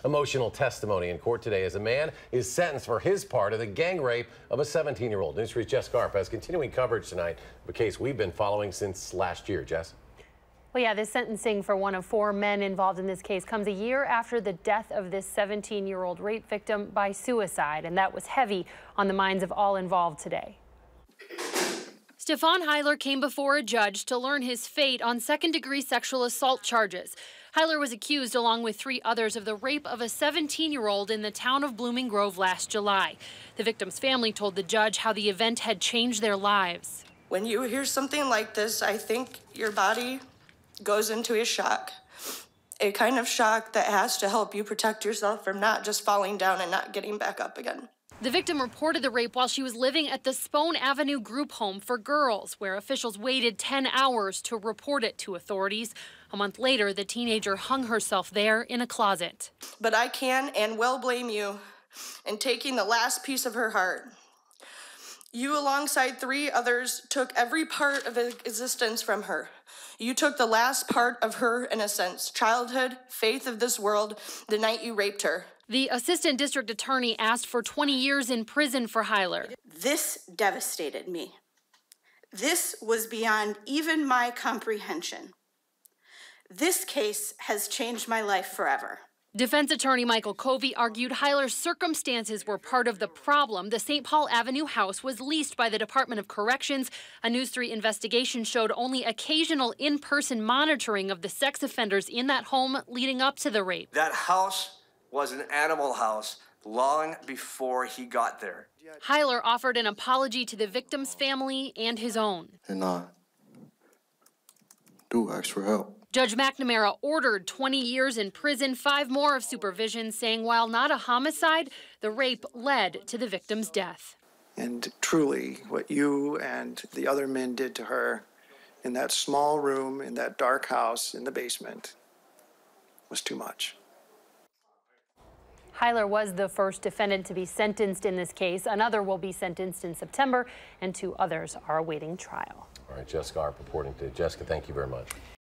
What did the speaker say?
Emotional testimony in court today as a man is sentenced for his part of the gang rape of a 17-year-old. News 3's Jess Garp has continuing coverage tonight of a case we've been following since last year. Jess? Well, yeah, this sentencing for one of 4 men involved in this case comes a year after the death of this 17-year-old rape victim by suicide, and that was heavy on the minds of all involved today. STEPHON HILER came before a judge to learn his fate on second-degree sexual assault charges. HILER was accused, along with 3 others, of the rape of a 17-year-old in the town of Blooming Grove last July. The victim's family told the judge how the event had changed their lives. When you hear something like this, I think your body goes into a shock. A kind of shock that has to help you protect yourself from not just falling down and not getting back up again. The victim reported the rape while she was living at the Spone Avenue group home for girls, where officials waited 10 hours to report it to authorities. A month later, the teenager hung herself there in a closet. But I can and will blame you in taking the last piece of her heart. You, alongside 3 others, took every part of existence from her. You took the last part of her innocence, childhood, faith of this world, the night you raped her. The assistant district attorney asked for 20 years in prison for HILER. This devastated me. This was beyond even my comprehension. This case has changed my life forever. Defense attorney Michael COVEY argued HILER's circumstances were part of the problem. The St. Paul Avenue house was leased by the Department of Corrections. A News 3 investigation showed only occasional in-person monitoring of the sex offenders in that home leading up to the rape. That house was an animal house long before he got there. HILER offered an apology to the victim's family and his own. And do ask for help. Judge McNamara ordered 20 years in prison, 5 more of supervision, saying while not a homicide, the rape led to the victim's death. And truly, what you and the other men did to her in that small room, in that dark house in the basement, was too much. HILER was the first defendant to be sentenced in this case. Another will be sentenced in September, and 2 others are awaiting trial. All right, Jess Garp reporting to Jessica. Thank you very much.